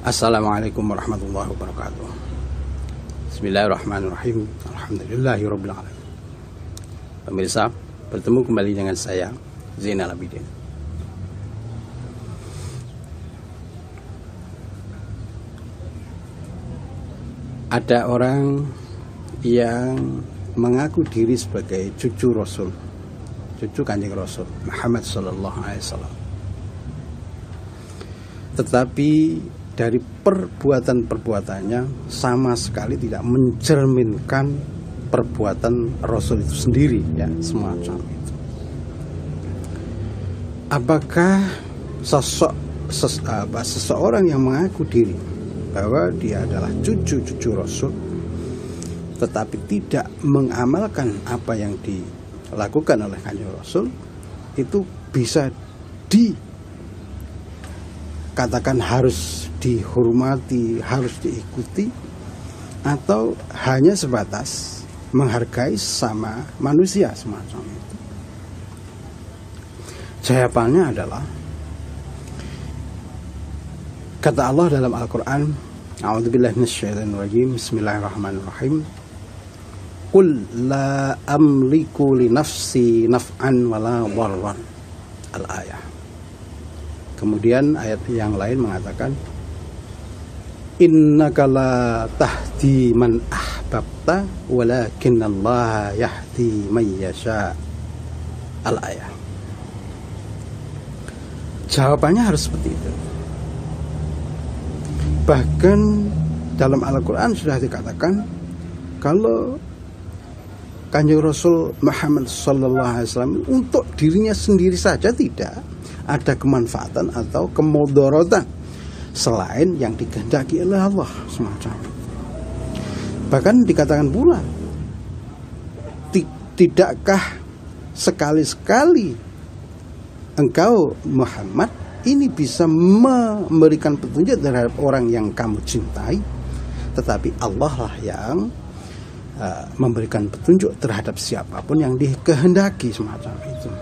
Assalamualaikum warahmatullahi wabarakatuh. Bismillahirrahmanirrahim. Alhamdulillahirabbil alamin. Pemirsa, bertemu kembali dengan saya Zainal Abidin. Ada orang yang mengaku diri sebagai cucu Rasul, cucu Kanjeng Rasul Muhammad sallallahu alaihi wasallam. Tetapi dari perbuatan-perbuatannya sama sekali tidak mencerminkan perbuatan Rasul itu sendiri, ya, semacam itu. Apakah seseorang yang mengaku diri bahwa dia adalah cucu Rasul tetapi tidak mengamalkan apa yang dilakukan oleh Kanjeng Rasul, itu bisa dikatakan harus dihormati, harus diikuti, atau hanya sebatas menghargai sama manusia semacam itu? Jawabannya adalah, kata Allah dalam Al-Quran, A'udzubillahi minasyaitonir rajim, Bismillahirrahmanirrahim, Qul la amliku li nafsi naf'an wala dharran. Al-ayah. Kemudian ayat yang lain mengatakan, Innaka la tahdi man ahbabta walakinallaha yahdi man yasha. Al-ayah. Jawabannya harus seperti itu. Bahkan dalam Al-Quran sudah dikatakan kalau Kanjeng Rasul Muhammad sallallahu alaihi wasallam untuk dirinya sendiri saja tidak ada kemanfaatan atau kemudaratan selain yang dikehendaki oleh Allah semacam. Bahkan dikatakan pula, tidakkah sekali-sekali engkau Muhammad ini bisa memberikan petunjuk terhadap orang yang kamu cintai, tetapi Allah lah yang memberikan petunjuk terhadap siapapun yang dikehendaki semacam itu.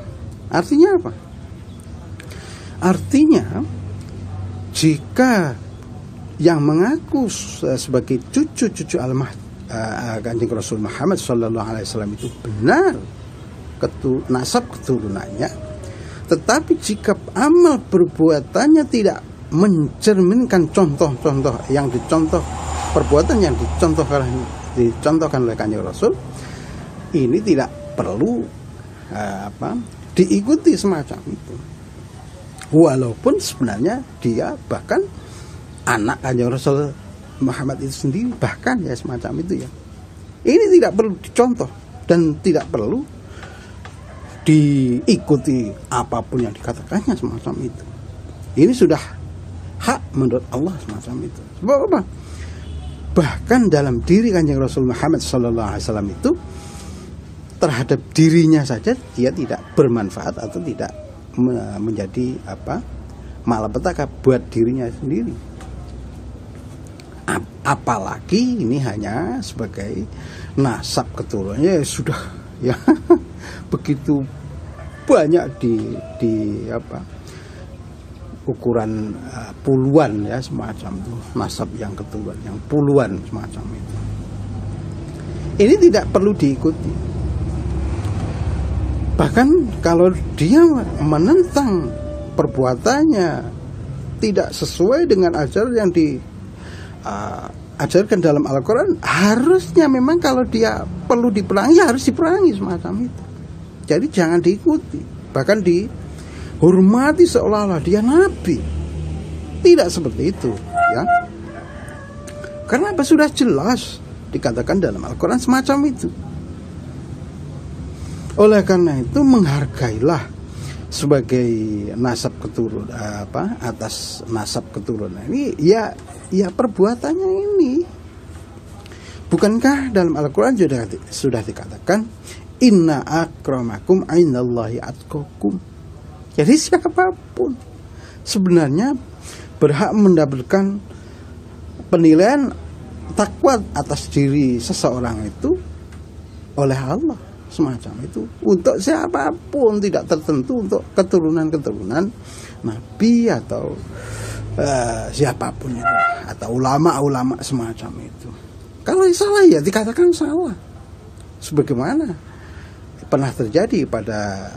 Artinya apa? Artinya jika yang mengaku sebagai cucu Kanjeng Rasul Muhammad sallallahu alaihi wasallam itu benar nasab keturunannya, tetapi jika amal perbuatannya tidak mencerminkan contoh-contoh yang perbuatan yang dicontohkan oleh Kanjeng Rasul, ini tidak perlu diikuti semacam itu. Walaupun sebenarnya dia bahkan anak Kanjeng Rasul Muhammad itu sendiri, bahkan ya semacam itu ya. Ini tidak perlu dicontoh dan tidak perlu diikuti apapun yang dikatakannya semacam itu. Ini sudah hak menurut Allah semacam itu. Sebab apa? Bahkan dalam diri Kanjeng Rasul Muhammad sallallahu alaihi wasallam itu, terhadap dirinya saja dia tidak bermanfaat atau tidak menjadi malapetaka buat dirinya sendiri. Apalagi ini hanya sebagai nasab keturunannya sudah ya begitu banyak di ukuran puluhan ya semacam itu, nasab yang keturunan yang puluhan semacam itu. Ini tidak perlu diikuti. Bahkan kalau dia menentang perbuatannya tidak sesuai dengan ajaran yang diajarkan dalam Al-Quran, harusnya memang kalau dia perlu diperangi, harus diperangi semacam itu. Jadi jangan diikuti, bahkan dihormati seolah-olah dia nabi. Tidak seperti itu, ya. Karena apa? Sudah jelas dikatakan dalam Al-Quran semacam itu. Oleh karena itu menghargailah sebagai nasab keturunan atas nasab keturunan ini ya perbuatannya ini. Bukankah dalam Al-Quran sudah dikatakan inna akramakum indallahi atqakum. Jadi siapapun sebenarnya berhak mendapatkan penilaian takwa atas diri seseorang itu oleh Allah semacam itu, untuk siapapun, tidak tertentu untuk keturunan Nabi atau siapapun itu, atau ulama-ulama semacam itu. Kalau salah ya dikatakan salah. Sebagaimana pernah terjadi pada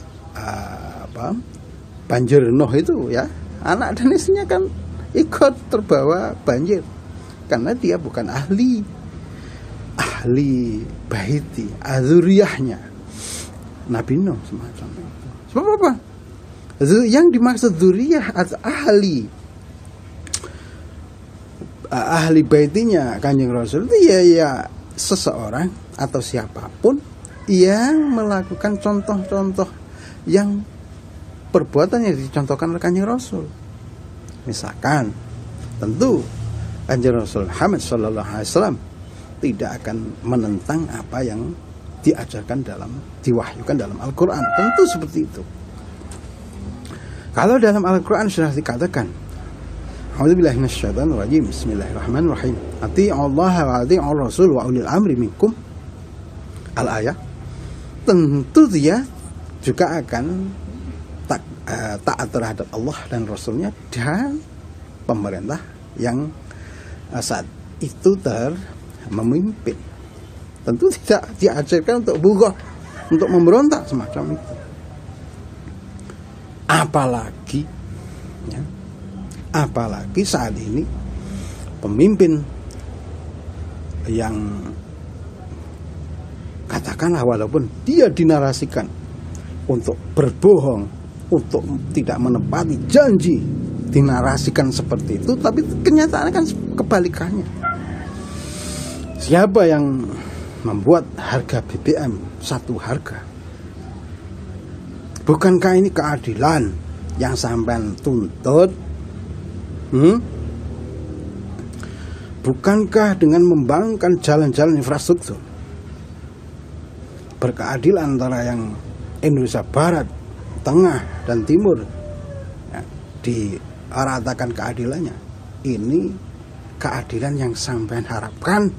banjir Nuh itu ya, anak dan istrinya kan ikut terbawa banjir karena dia bukan ahli baiti, azuriyahnya Nabi Nuh semacam itu. Sebab apa? Yang dimaksud zuriyah atau ahli baitinya Kanjeng Rasul itu ya seseorang atau siapapun yang melakukan contoh-contoh yang perbuatan yang dicontohkan oleh Kanjeng Rasul. Misalkan, tentu Kanjeng Rasul Muhammad sallallahu alaihi wasallam tidak akan menentang apa yang diwahyukan dalam Al-Quran. Tentu seperti itu. Kalau dalam Al-Quran sudah dikatakan, A'udzubillahi minasyaitonir rajim. Bismillahirrahmanirrahim. Ati'ullaha wa ati'ur rasul wa ulil amri minkum. Al-ayah. Tentu dia juga akan taat terhadap Allah dan Rasulnya dan pemerintah yang saat itu memimpin. Tentu tidak diajarkan untuk bughah, untuk memberontak semacam itu. Apalagi saat ini pemimpin yang katakanlah walaupun dia dinarasikan untuk berbohong, untuk tidak menepati janji, dinarasikan seperti itu, tapi kenyataannya kan kebalikannya. Siapa yang membuat harga BBM satu harga? Bukankah ini keadilan yang sampean tuntut? Bukankah dengan membangunkan jalan-jalan infrastruktur berkeadilan antara yang Indonesia Barat, Tengah, dan Timur ya, diratakan keadilannya? Ini keadilan yang sampean harapkan?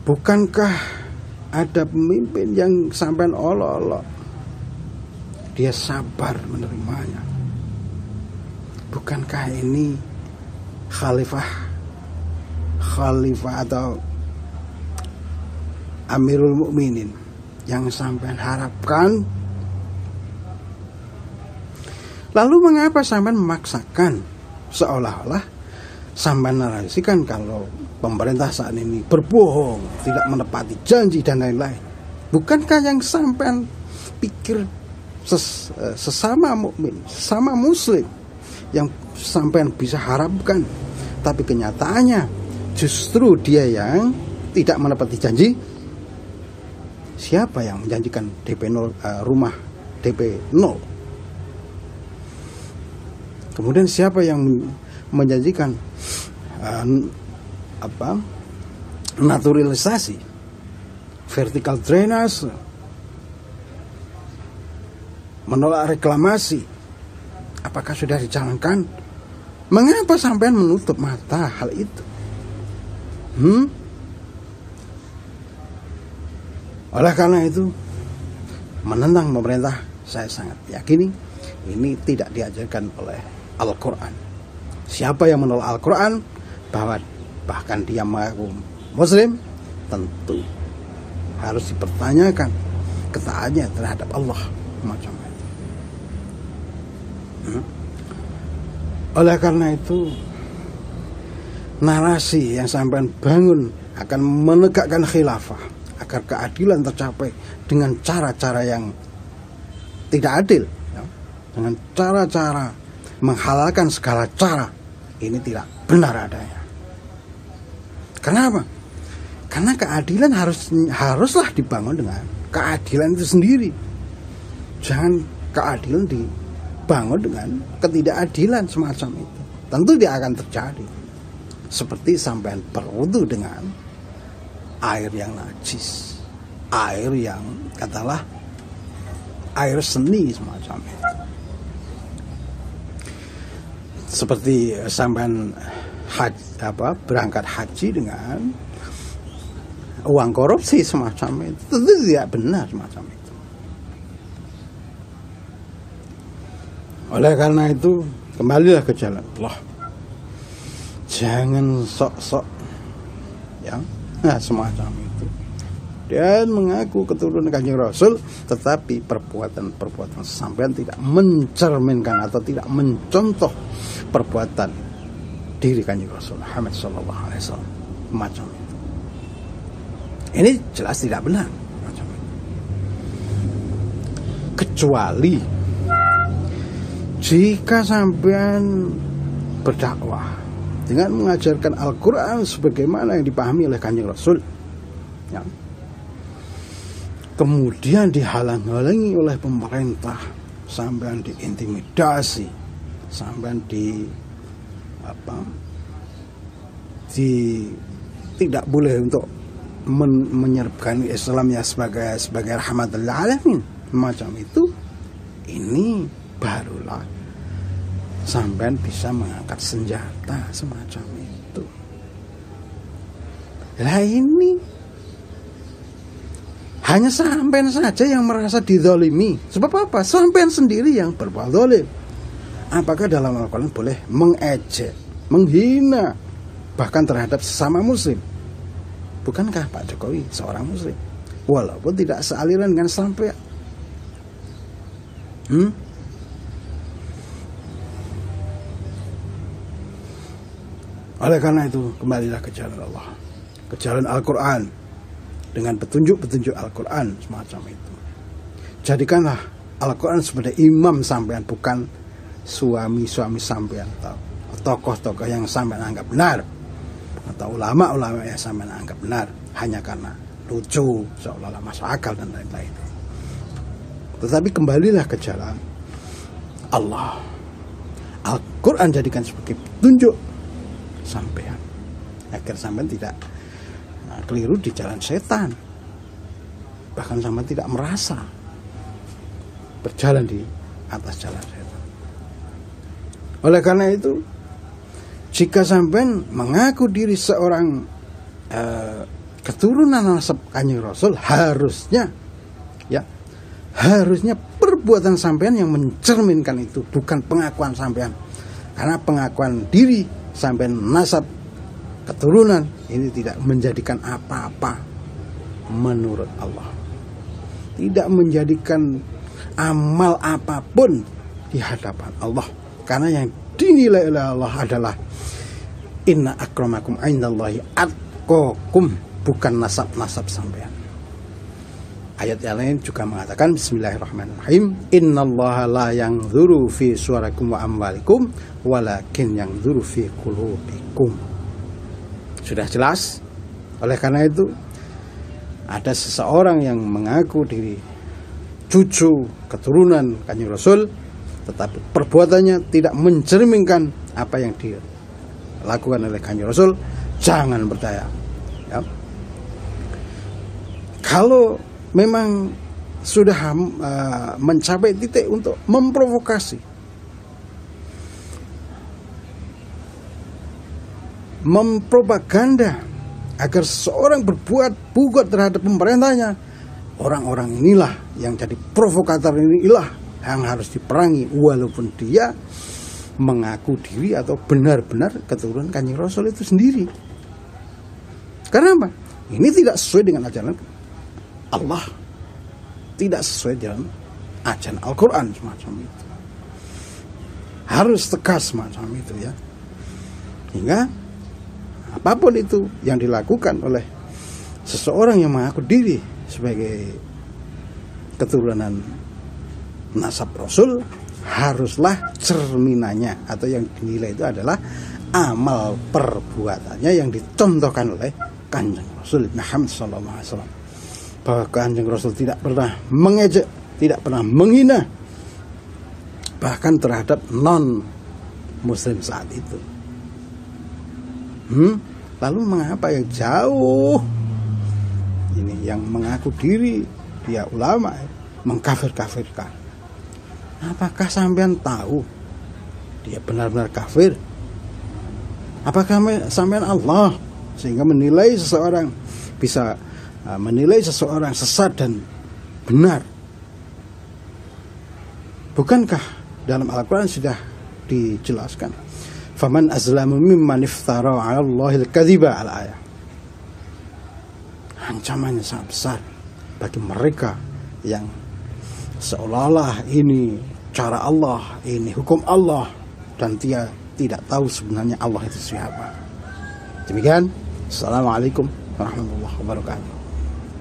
Bukankah ada pemimpin yang sampean olok-olok dia sabar menerimanya? Bukankah ini khalifah atau Amirul Mukminin yang sampean harapkan? Lalu mengapa sampean memaksakan seolah-olah sampean narasikan kalau pemerintah saat ini berbohong, tidak menepati janji dan lain-lain? Bukankah yang sampean pikir sesama mukmin, sesama muslim yang sampean bisa harapkan, tapi kenyataannya justru dia yang tidak menepati janji? Siapa yang menjanjikan DP 0, rumah DP 0? Kemudian siapa yang menjanjikan naturalisasi, vertical drainage, menolak reklamasi? Apakah sudah dijalankan? Mengapa sampean menutup mata hal itu? Oleh karena itu, menentang pemerintah, saya sangat yakini ini tidak diajarkan oleh Al-Quran. Siapa yang menolak Al-Quran, bahkan dia mengaku Muslim, tentu harus dipertanyakan ketaatannya terhadap Allah macam itu. Oleh karena itu, narasi yang sampean bangun akan menegakkan khilafah agar keadilan tercapai dengan cara-cara yang tidak adil, ya, dengan cara-cara menghalalkan segala cara, ini tidak benar adanya. Kenapa? Karena keadilan haruslah dibangun dengan keadilan itu sendiri. Jangan keadilan dibangun dengan ketidakadilan semacam itu. Tentu dia akan terjadi. Seperti sampean berwudu dengan air yang najis, air yang katalah air seni semacam itu. Seperti sampean berangkat haji dengan uang korupsi semacam itu, tentu tidak benar semacam itu. Oleh karena itu, kembalilah ke jalan Allah. Jangan sok-sok ya, semacam itu. Dan mengaku keturunan Kanjeng Rasul, tetapi perbuatan sampean tidak mencerminkan atau tidak mencontoh perbuatan diri Kanjeng Rasul Muhammad sallallahu alaihi wasallam macam itu. Ini jelas tidak benar macam itu. Kecuali jika sampean berdakwah dengan mengajarkan Al-Quran sebagaimana yang dipahami oleh Kanjeng Rasul, ya, kemudian dihalang-halangi oleh pemerintah, sampean diintimidasi, sampean tidak boleh untuk menyerbukan Islamnya sebagai rahmatan lil alamin macam itu, ini barulah sampean bisa mengangkat senjata semacam itu. Lah ini hanya sampean saja yang merasa dizalimi. Sebab apa? Sampean sendiri yang berbuat zalim. Apakah dalam Al-Quran boleh mengejek, menghina bahkan terhadap sesama muslim? Bukankah Pak Jokowi seorang muslim? Walaupun tidak sealiran dengan sampean. Oleh karena itu, kembalilah ke jalan Allah, ke jalan Al-Quran, dengan petunjuk-petunjuk Al-Quran semacam itu. Jadikanlah Al-Quran sebagai imam sampean, bukan suami-suami sampean atau tokoh-tokoh yang sampean anggap benar, atau ulama-ulama yang sampean anggap benar hanya karena lucu, seolah-olah masuk akal dan lain-lain. Tetapi kembalilah ke jalan Allah. Al-Quran jadikan sebagai petunjuk sampean, agar sampean tidak keliru di jalan setan, bahkan sampean tidak merasa berjalan di atas jalan setan. Oleh karena itu, jika sampean mengaku diri seorang keturunan nasab Kanjeng Rasul, harusnya perbuatan sampean yang mencerminkan itu, bukan pengakuan sampean. Karena pengakuan diri sampean nasab keturunan ini tidak menjadikan apa-apa menurut Allah, tidak menjadikan amal apapun di hadapan Allah. Karena yang dinilai oleh Allah adalah inna akramakum indallahi atqakum, bukan nasab-nasab sampean. Ayat yang lain juga mengatakan bismillahirrahmanirrahim, innallaha la yanzuru fi suwarikum wa amwalikum walakin yanzuru fi qulubikum. Sudah jelas. Oleh karena itu, ada seseorang yang mengaku diri cucu keturunan Kanjeng Rasul, tetapi perbuatannya tidak mencerminkan apa yang dilakukan oleh Kanjeng Rasul, jangan percaya. Ya. Kalau memang sudah mencapai titik untuk memprovokasi, mempropaganda agar seseorang berbuat bugot terhadap pemerintahnya, orang-orang inilah yang jadi provokator, inilah yang harus diperangi, walaupun dia mengaku diri atau benar-benar keturunan Kanjeng Rasul itu sendiri. Karena apa? Ini tidak sesuai dengan ajaran Allah, tidak sesuai dengan ajaran Al-Quran semacam itu. Harus tegas semacam itu ya. Hingga apapun itu yang dilakukan oleh seseorang yang mengaku diri sebagai keturunan nasab Rasul, haruslah cerminannya atau yang dinilai itu adalah amal perbuatannya yang dicontohkan oleh Kanjeng Rasul Muhammad SAW. Bahwa Kanjeng Rasul tidak pernah mengejek, tidak pernah menghina, bahkan terhadap non-muslim saat itu. Lalu mengapa yang jauh ini, yang mengaku diri dia ulama, mengkafir-kafirkan? Apakah sampean tahu dia benar-benar kafir? Apakah sampean Allah sehingga menilai seseorang, bisa menilai seseorang sesat dan benar? Bukankah dalam Al-Quran sudah dijelaskan. Faman azlamu mimman iftara 'ala Allahil kadhiba al-ayah. Ancamannya sangat besar bagi mereka yang seolah-olah ini cara Allah, ini hukum Allah, dan dia tidak tahu sebenarnya Allah itu siapa. Demikian. Assalamualaikum warahmatullahi wabarakatuh.